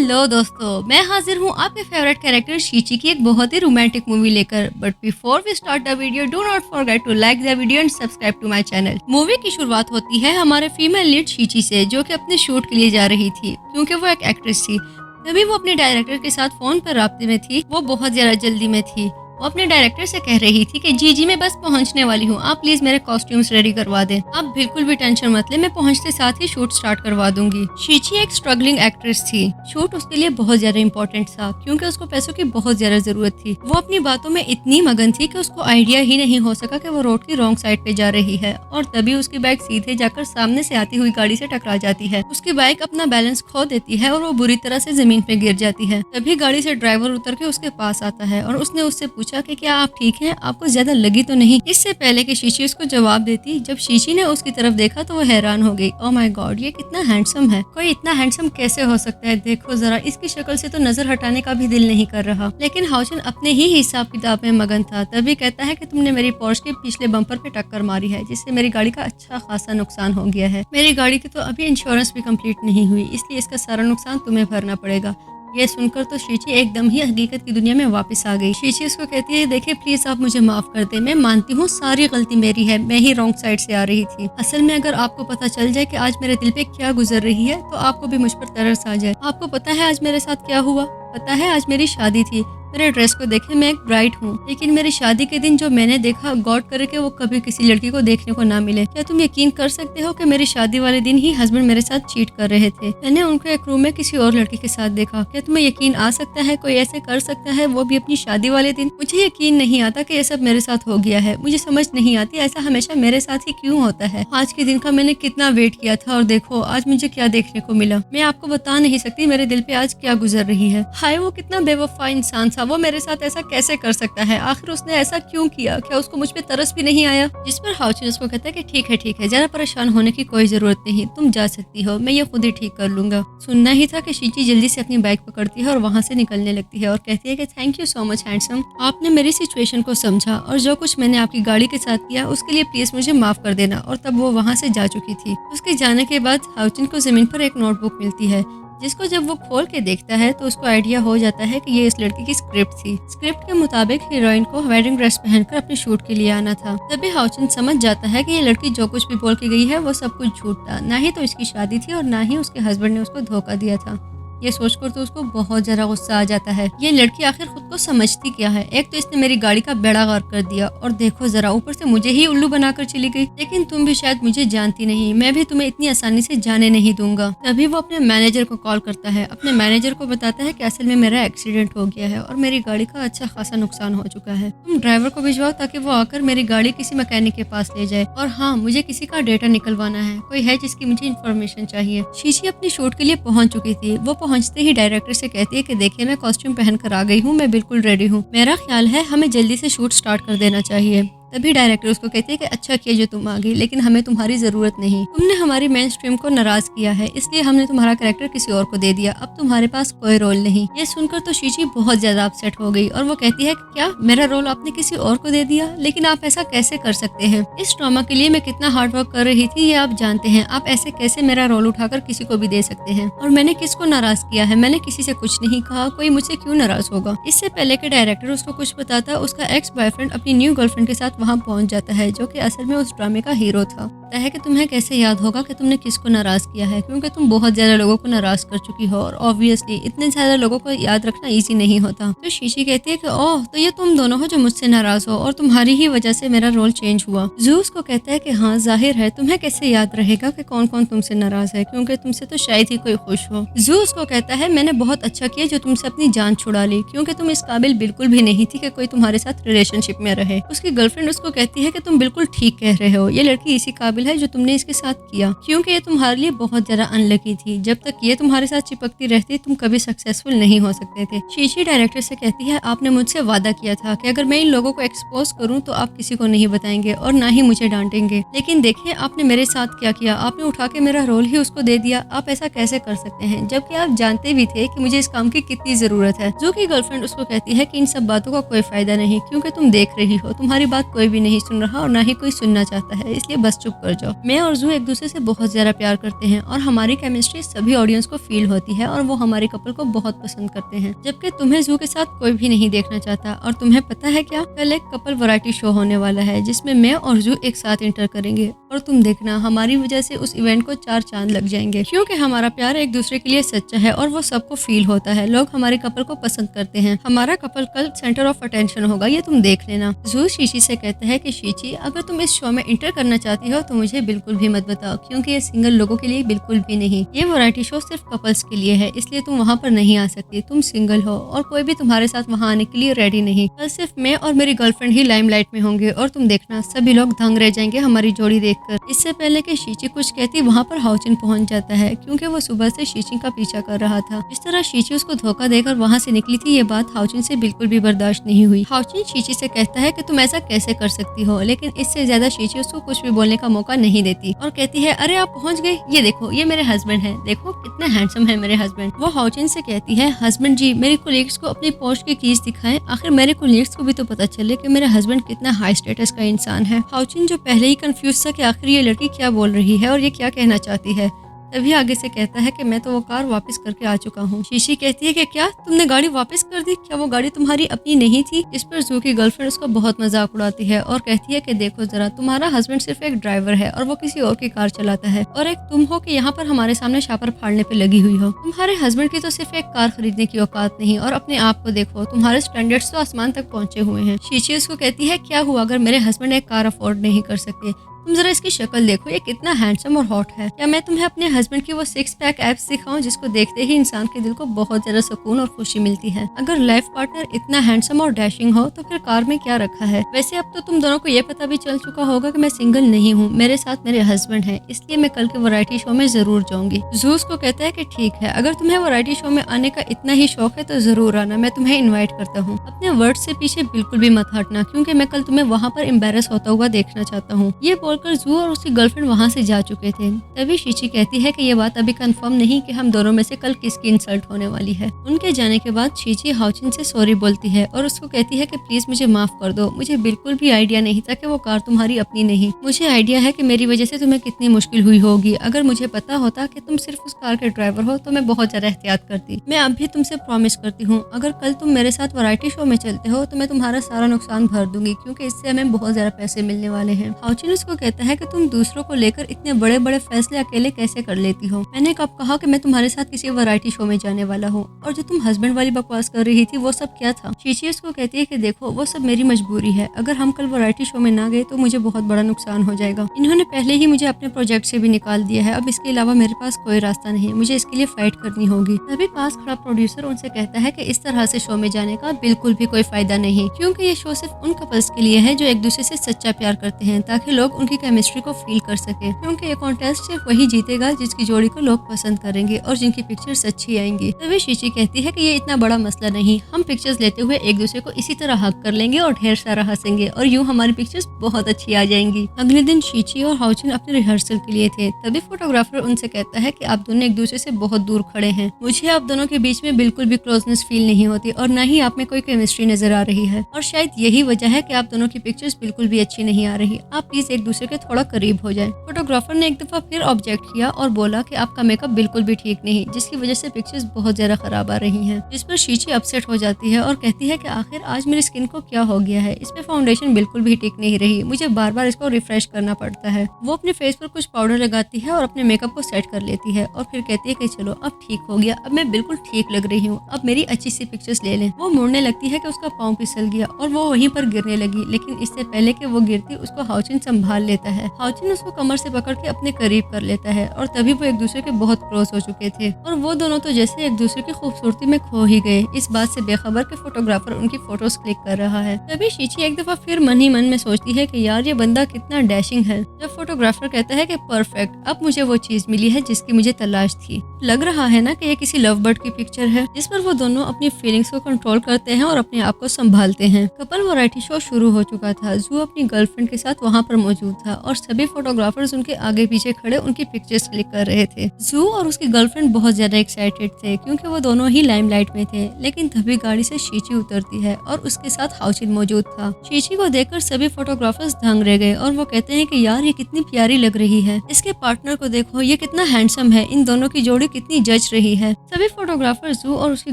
Hello दोस्तों, मैं हाजिर हूँ आपके फेवरेट कैरेक्टर शीची की एक बहुत ही रोमांटिक मूवी लेकर। But before we start the video, do not forget to like the video and subscribe to my channel. Movie की शुरुआत होती है हमारे फीमेल लीड शीची से, जो कि अपने शूट के लिए जा रही थी क्योंकि वो एक एक्ट्रेस थी। तभी वो अपने डायरेक्टर के साथ फोन पर राब्ते में थी। वो बहुत ज्यादा जल्दी में थी। वो अपने डायरेक्टर से कह रही थी कि जी मैं बस पहुंचने वाली हूँ, आप प्लीज मेरे कॉस्ट्यूम्स रेडी करवा दें। आप बिल्कुल भी टेंशन मत ले, मैं पहुंचते साथ ही शूट स्टार्ट करवा दूंगी। शीची एक स्ट्रगलिंग एक्ट्रेस थी। शूट उसके लिए बहुत ज्यादा इंपॉर्टेंट था क्योंकि उसको पैसों की बहुत ज्यादा जरूरत थी। वो अपनी बातों में इतनी मगन थी कि उसको आइडिया ही नहीं हो सका कि वो रोड की रॉन्ग साइड पे जा रही है और तभी उसकी बाइक सीधे जाकर सामने से आती हुई गाड़ी से टकरा जाती है। उसकी बाइक अपना बैलेंस खो देती है और वो बुरी तरह से जमीन पे गिर जाती है। तभी गाड़ी से ड्राइवर उतर के उसके पास आता है और उसने उससे पूछा कि क्या आप ठीक है, आपको ज्यादा लगी तो नहीं। इससे पहले कि शीशी उसको जवाब देती, जब शीशी ने उसकी तरफ देखा तो वो हैरान हो गई। ओह माय गॉड, ये कितना हैंडसम है। कोई इतना हैंडसम कैसे हो सकता है? देखो जरा, इसकी शक्ल से तो नजर हटाने का भी दिल नहीं कर रहा। लेकिन हाउचन अपने ही हिसाब किताब में मगन था। तभी कहता है कि तुमने मेरी पोर्श के पिछले बम्पर पे टक्कर मारी है, जिससे मेरी गाड़ी का अच्छा खासा नुकसान हो गया है। मेरी गाड़ी की तो अभी इंश्योरेंस भी कंप्लीट नहीं हुई, इसलिए इसका सारा नुकसान तुम्हें भरना पड़ेगा। ये सुनकर तो शीची एकदम ही हकीकत की दुनिया में वापस आ गई। शीची उसको कहती है, देखिए प्लीज आप मुझे माफ कर दे, मैं मानती हूँ सारी गलती मेरी है, मैं ही रॉन्ग साइड से आ रही थी। असल में अगर आपको पता चल जाए कि आज मेरे दिल पे क्या गुजर रही है तो आपको भी मुझ पर तरस आ जाए। आपको पता है आज मेरे साथ क्या हुआ? पता है आज मेरी शादी थी। मेरे ड्रेस को देखे मैं एक ब्राइड हूँ, लेकिन मेरी शादी के दिन जो मैंने देखा, गॉड करे कि वो कभी किसी लड़की को देखने को ना मिले। क्या तुम यकीन कर सकते हो कि मेरी शादी वाले दिन ही हस्बैंड मेरे साथ चीट कर रहे थे। मैंने उनको एक रूम में किसी और लड़की के साथ देखा। क्या तुम्हें यकीन आ सकता है कोई ऐसे कर सकता है, वो भी अपनी शादी वाले दिन? मुझे यकीन नहीं आता कि ये सब मेरे साथ हो गया है। मुझे समझ नहीं आती ऐसा हमेशा मेरे साथ ही क्यों होता है। आज के दिन का मैंने कितना वेट किया था और देखो आज मुझे क्या देखने को मिला। मैं आपको बता नहीं सकती मेरे दिल पे आज क्या गुजर रही है। हाय, वो कितना बेवफा इंसान था। वो मेरे साथ ऐसा कैसे कर सकता है? आखिर उसने ऐसा क्यों किया? क्या उसको मुझ पे तरस भी नहीं आया? जिस पर हाउचन उसको कहता है कि ठीक है, ज्यादा परेशान होने की कोई जरूरत नहीं, तुम जा सकती हो, मैं ये खुद ही ठीक कर लूंगा। सुनना ही था कि शीची जल्दी से अपनी बाइक पकड़ती है और वहाँ से निकलने लगती है और कहती है कि thank you so much handsome, आपने मेरी सिचुएशन को समझा और जो कुछ मैंने आपकी गाड़ी के साथ किया उसके लिए प्लीज मुझे माफ कर देना। और तब वो वहाँ से जा चुकी थी। उसके जाने के बाद हाउचन को जमीन पर एक नोटबुक मिलती है, जिसको जब वो खोल के देखता है तो उसको आइडिया हो जाता है कि ये इस लड़की की स्क्रिप्ट थी। स्क्रिप्ट के मुताबिक हीरोइन को वेडिंग ड्रेस पहनकर अपने शूट के लिए आना था। तभी हाउचन समझ जाता है कि ये लड़की जो कुछ भी बोल के गई है वो सब कुछ झूठ था। ना ही तो इसकी शादी थी और ना ही उसके हस्बैंड ने उसको धोखा दिया था। ये सोचकर तो उसको बहुत ज्यादा गुस्सा आ जाता है। ये लड़की आखिर खुद को समझती क्या है? एक तो इसने मेरी गाड़ी का बेड़ा गर्क कर दिया और देखो जरा, ऊपर से मुझे ही उल्लू बनाकर चली गई। लेकिन तुम भी शायद मुझे जानती नहीं, मैं भी तुम्हें इतनी आसानी से जाने नहीं दूंगा। तभी वो अपने मैनेजर को कॉल करता है। अपने मैनेजर को बताता है कि असल में मेरा एक्सीडेंट हो गया है और मेरी गाड़ी का अच्छा खासा नुकसान हो चुका है। तुम ड्राइवर को भिजवाओ ताकि वो आकर मेरी गाड़ी किसी मैकेनिक के पास ले जाए। और हाँ, मुझे किसी का डेटा निकलवाना है, कोई है जिसकी मुझे इन्फॉर्मेशन चाहिए। शीशी अपनी शूट के लिए पहुंच चुकी थी। वो पहुंचते ही डायरेक्टर से कहती है कि देखिए मैं कॉस्ट्यूम पहन कर आ गई हूँ, मैं बिल्कुल रेडी हूँ। मेरा ख्याल है हमें जल्दी से शूट स्टार्ट कर देना चाहिए। तभी डायरेक्टर उसको कहती है कि अच्छा किया जो तुम आ गई, लेकिन हमें तुम्हारी जरूरत नहीं। तुमने हमारी मेन स्ट्रीम को नाराज किया है, इसलिए हमने तुम्हारा कैरेक्टर किसी और को दे दिया। अब तुम्हारे पास कोई रोल नहीं। ये सुनकर तो शीची बहुत ज्यादा अपसेट हो गई और वो कहती है कि क्या मेरा रोल आपने किसी और को दे दिया? लेकिन आप ऐसा कैसे कर सकते हैं? इस ड्रामा के लिए मैं कितना हार्ड वर्क कर रही थी ये आप जानते हैं। आप ऐसे कैसे मेरा रोल उठाकर किसी को भी दे सकते हैं? और मैंने किसको नाराज किया है? मैंने किसी से कुछ नहीं कहा, कोई मुझसे क्यों नाराज होगा? इससे पहले के डायरेक्टर उसको कुछ बताता, उसका एक्स बॉयफ्रेंड अपनी न्यू गर्लफ्रेंड के साथ वहाँ पहुंच जाता है, जो कि असल में उस ड्रामे का हीरो था। कहता है कि तुम्हें कैसे याद होगा कि तुमने किसको नाराज किया है, क्योंकि तुम बहुत ज्यादा लोगों को नाराज कर चुकी हो और ऑब्वियसली इतने ज्यादा लोगों को याद रखना इजी नहीं होता। तो शीशी कहती है कि ओह, तो ये तुम दोनों हो जो मुझसे नाराज हो और तुम्हारी ही वजह से मेरा रोल चेंज हुआ। जूस को कहता है कि हाँ जाहिर है, तुम्हें कैसे याद रहेगा कि कौन कौन तुमसे नाराज है, क्योंकि तुमसे तो शायद ही कोई खुश हो। जूस को कहता है मैंने बहुत अच्छा किया जो तुमसे अपनी जान छुड़ा ली, क्योंकि तुम इस काबिल बिल्कुल भी नहीं थी कि कोई तुम्हारे साथ रिलेशनशिप में रहे। उसकी गर्लफ्रेंड उसको कहती है कि तुम बिल्कुल ठीक कह रहे हो, ये लड़की इसी काबिल है जो तुमने इसके साथ किया, क्योंकि ये तुम्हारे लिए बहुत ज्यादा अनलकी थी। जब तक ये तुम्हारे साथ चिपकती रहती तुम कभी सक्सेसफुल नहीं हो सकते थे। शीशी डायरेक्टर से कहती है आपने मुझसे वादा किया था कि अगर मैं इन लोगों को एक्सपोज करूं तो आप किसी को नहीं बताएंगे और ना ही मुझे डांटेंगे, लेकिन देखिए आपने मेरे साथ क्या किया, आपने उठा के मेरा रोल ही उसको दे दिया। आप ऐसा कैसे कर सकते हैं जबकि आप जानते भी थे कि मुझे इस काम की कितनी जरूरत है। जो की गर्लफ्रेंड उसको कहती है कि इन सब बातों का कोई फायदा नहीं, क्योंकि तुम देख रही हो तुम्हारी बात कोई भी नहीं सुन रहा और ना ही कोई सुनना चाहता है, इसलिए बस चुप कर जाओ। मैं और जू एक दूसरे से बहुत ज्यादा प्यार करते हैं और हमारी केमिस्ट्री सभी ऑडियंस को फील होती है और वो हमारे कपल को बहुत पसंद करते हैं, जबकि तुम्हें जू के साथ कोई भी नहीं देखना चाहता। और तुम्हें पता है क्या, कल एक कपल वैरायटी शो होने वाला है जिसमें मैं और जू एक साथ इंटर करेंगे और तुम देखना हमारी वजह से उस इवेंट को 4 चांद लग जाएंगे, क्योंकि हमारा प्यार एक दूसरे के लिए सच्चा है और वो सबको फील होता है। लोग हमारे कपल को पसंद करते हैं। हमारा कपल कल सेंटर ऑफ अटेंशन होगा, ये तुम देख लेना। जू शीशी से कहता है कि शीची, अगर तुम इस शो में इंटर करना चाहती हो तो मुझे बिल्कुल भी मत बताओ, क्योंकि ये सिंगल लोगों के लिए बिल्कुल भी नहीं। ये वैरायटी शो सिर्फ कपल्स के लिए है, इसलिए तुम वहाँ पर नहीं आ सकती। तुम सिंगल हो और कोई भी तुम्हारे साथ वहाँ आने के लिए रेडी नहीं। कल सिर्फ मैं और मेरी गर्लफ्रेंड ही लाइमलाइट में होंगे और तुम देखना सभी लोग दंग रह जाएंगे हमारी जोड़ी देखकर। इससे पहले कि शीची कुछ कहती, वहाँ पर हाउचिन पहुँच जाता है, क्योंकि वो सुबह से शीची का पीछा कर रहा था। जिस तरह शीची उसको धोखा देकर वहाँ से निकली थी, ये बात हाउचिन से बिल्कुल भी बर्दाश्त नहीं हुई। हाउचिन शीची से कहता है कि तुम ऐसा कैसे कर सकती हो, लेकिन इससे ज्यादा शीची उसको कुछ भी बोलने का मौका नहीं देती और कहती है, अरे आप पहुँच गए, ये देखो ये मेरे हस्बैंड है, देखो कितना हैंडसम है मेरे हस्बैंड। वो हाउचिन से कहती है, हस्बैंड जी मेरे कोलीग्स को अपनी पोस्ट की कीज दिखाएं, आखिर मेरे कोलीग्स को भी तो पता चले कि मेरा हस्बैंड कितना हाई स्टेटस का इंसान है। हाउचिन जो पहले ही कंफ्यूज था कि आखिर ये लड़की क्या बोल रही है और ये क्या कहना चाहती है, तभी आगे से कहता है कि मैं तो वो कार वापस करके आ चुका हूँ। शीशी कहती है कि क्या तुमने गाड़ी वापस कर दी, क्या वो गाड़ी तुम्हारी अपनी नहीं थी। इस पर जू की गर्लफ्रेंड उसको बहुत मजाक उड़ाती है और कहती है कि देखो जरा, तुम्हारा हस्बैंड सिर्फ एक ड्राइवर है और वो किसी और की कार चलाता है, और एक तुम हो कि यहाँ पर हमारे सामने शापर फाड़ने पे लगी हुई हो। तुम्हारे हस्बैंड की तो सिर्फ एक कार खरीदने की औकात नहीं, और अपने आप को देखो, तुम्हारे स्टैंडर्ड्स तो आसमान तक पहुँचे हुए हैं। शीशी उसको कहती है, क्या हुआ अगर मेरे हस्बैंड एक कार अफोर्ड नहीं कर सकते, तुम जरा इसकी शक्ल देखो, ये कितना हैंडसम और हॉट है। क्या मैं तुम्हें अपने हस्बैंड की वो 6 पैक एब्स दिखाऊं जिसको देखते ही इंसान के दिल को बहुत ज्यादा सुकून और खुशी मिलती है। अगर लाइफ पार्टनर इतना हैंडसम और डैशिंग हो तो फिर कार में क्या रखा है। वैसे अब तो तुम दोनों को ये पता भी चल चुका होगा कि मैं सिंगल नहीं हूँ, मेरे साथ मेरे हस्बैंड है, इसलिए मैं कल के वैरायटी शो में जरूर जाऊंगी। जूस को कहता है कि ठीक है, अगर तुम्हें वैरायटी शो में आने का इतना ही शौक है तो जरूर आना, मैं तुम्हें इन्वाइट करता हूँ। अपने वर्ड से पीछे बिल्कुल भी मत हटना, क्योंकि मैं कल तुम्हें वहाँ पर एम्बेरस होता हुआ देखना चाहता हूँ। ये बोलकर जू और उसकी गर्लफ्रेंड वहाँ से जा चुके थे। तभी शीची कहती है कि ये बात अभी कंफर्म नहीं कि हम दोनों में से कल किसकी इंसल्ट होने वाली है। उनके जाने के बाद शीची हाउचिन से सॉरी बोलती है और उसको कहती है कि प्लीज मुझे माफ कर दो, मुझे बिल्कुल भी आइडिया नहीं था कि वो कार तुम्हारी अपनी नहीं। मुझे आइडिया है कि मेरी वजह से तुम्हें कितनी मुश्किल हुई होगी। अगर मुझे पता होता कि तुम सिर्फ उस कार के ड्राइवर हो तो मैं बहुत ज्यादा एहतियात करती। मैं अब भी तुमसे प्रॉमिस करती हूँ, अगर कल तुम मेरे साथ वैरायटी शो में चलते हो तो मैं तुम्हारा सारा नुकसान भर दूंगी, क्योंकि इससे हमें बहुत ज्यादा पैसे मिलने वाले हैं। हाउचिन उसको कहता है कि तुम दूसरों को लेकर इतने बड़े बड़े फैसले अकेले कैसे कर लेती हो। मैंने कब कहा कि मैं तुम्हारे साथ किसी वैरायटी शो में जाने वाला हूँ, और जो तुम हस्बैंड वाली बकवास कर रही थी वो सब क्या था। शीशी उसको कहती है कि देखो वो सब मेरी मजबूरी है, अगर हम कल वैरायटी शो में ना गए तो मुझे बहुत बड़ा नुकसान हो जाएगा। इन्होंने पहले ही मुझे अपने प्रोजेक्ट से भी निकाल दिया है, अब इसके अलावा मेरे पास कोई रास्ता नहीं, मुझे इसके लिए फाइट करनी होगी। तभी पास खड़ा प्रोड्यूसर उनसे कहता है कि इस तरह से शो में जाने का बिल्कुल भी कोई फायदा नहीं, क्योंकि ये शो सिर्फ उन कपल्स के लिए है जो एक दूसरे से सच्चा प्यार करते हैं, ताकि लोग उनकी केमिस्ट्री को फील कर सके। क्योंकि ये कॉन्टेस्ट सिर्फ वही जीतेगा जिसकी जोड़ी को लोग पसंद करेंगे और जिनकी पिक्चर्स अच्छी आएंगी। तभी शीची कहती है कि ये इतना बड़ा मसला नहीं, हम पिक्चर्स लेते हुए एक दूसरे को इसी तरह हक कर लेंगे और ढेर सारा हंसेंगे और यूं हमारी पिक्चर्स बहुत अच्छी आ जाएंगी। अगले दिन शीची और हाउचिन अपने रिहर्सल के लिए थे। तभी फोटोग्राफर उनसे कहता है कि आप दोनों एक दूसरे से बहुत दूर खड़े हैं, मुझे आप दोनों के बीच में बिल्कुल भी क्लोजनेस फील नहीं होती और न ही आप में कोई केमिस्ट्री नजर आ रही है, और शायद यही वजह है कि आप दोनों की पिक्चर्स बिल्कुल भी अच्छी नहीं आ रही। आप प्लीज एक दूसरे के थोड़ा करीब हो जाए। फोटोग्राफर ने एक दफा फिर ऑब्जेक्ट किया और बोला कि आपका मेकअप बिल्कुल भी ठीक नहीं, जिसकी वजह से पिक्चर्स बहुत ज्यादा खराब आ रही हैं। जिस पर शीची अपसेट हो जाती है और कहती है कि आखिर आज मेरी स्किन को क्या हो गया है, इसमें फाउंडेशन बिल्कुल भी ठीक नहीं रही, मुझे बार बार इसको रिफ्रेश करना पड़ता है। वो अपने फेस पर कुछ पाउडर लगाती है और अपने मेकअप को सेट कर लेती है और फिर कहती है कि चलो अब ठीक हो गया, अब मैं बिल्कुल ठीक लग रही हूँ, अब मेरी अच्छी सी पिक्चर्स ले लें। वो मुड़ने लगती है कि उसका पाँव फिसल गया और वो वहीं पर गिरने लगी, लेकिन इससे पहले कि वो गिरती उसको हाउचिन संभाल लेता है। हाउचिन उसको कमर से पकड़ के अपने करीब कर लेता है और तभी वो एक दूसरे के बहुत क्लोज हो चुके थे और वो दोनों तो जैसे एक दूसरे की खूबसूरती में खो ही गए, इस बात से बेखबर के फोटोग्राफर उनकी फोटोज क्लिक कर रहा है। तभी शीची एक दफा फिर मन ही मन में सोचती है कि यार ये बंदा कितना डैशिंग है। जब फोटोग्राफर कहता है कि परफेक्ट, अब मुझे वो चीज मिली है जिसकी मुझे तलाश थी। लग रहा है ना कि ये किसी लव बर्ड की पिक्चर है, जिस पर वो दोनों अपनी फीलिंग्स को कंट्रोल करते हैं और अपने आप को संभालते हैं। कपल वैरायटी शो शुरू हो चुका था। जू अपनी गर्लफ्रेंड के साथ वहाँ पर मौजूद था और सभी फोटोग्राफर्स उनके आगे पीछे खड़े उनकी पिक्चर्स क्लिक कर रहे थे। जू और उसकी गर्लफ्रेंड बहुत ज्यादा एक्साइटेड थे क्योंकि वो दोनों ही लाइमलाइट में थे, लेकिन तभी गाड़ी से शीची उतरती है और उसके साथ हाउचिन मौजूद था। शीची को देखकर सभी फोटोग्राफर्स दंग रह गए और वो कहते हैं कि यार ये कितनी प्यारी लग रही है, इसके पार्टनर को देखो ये कितना हैंडसम है, इन दोनों की जोड़ी कितनी जच रही है। सभी फोटोग्राफर जू और उसकी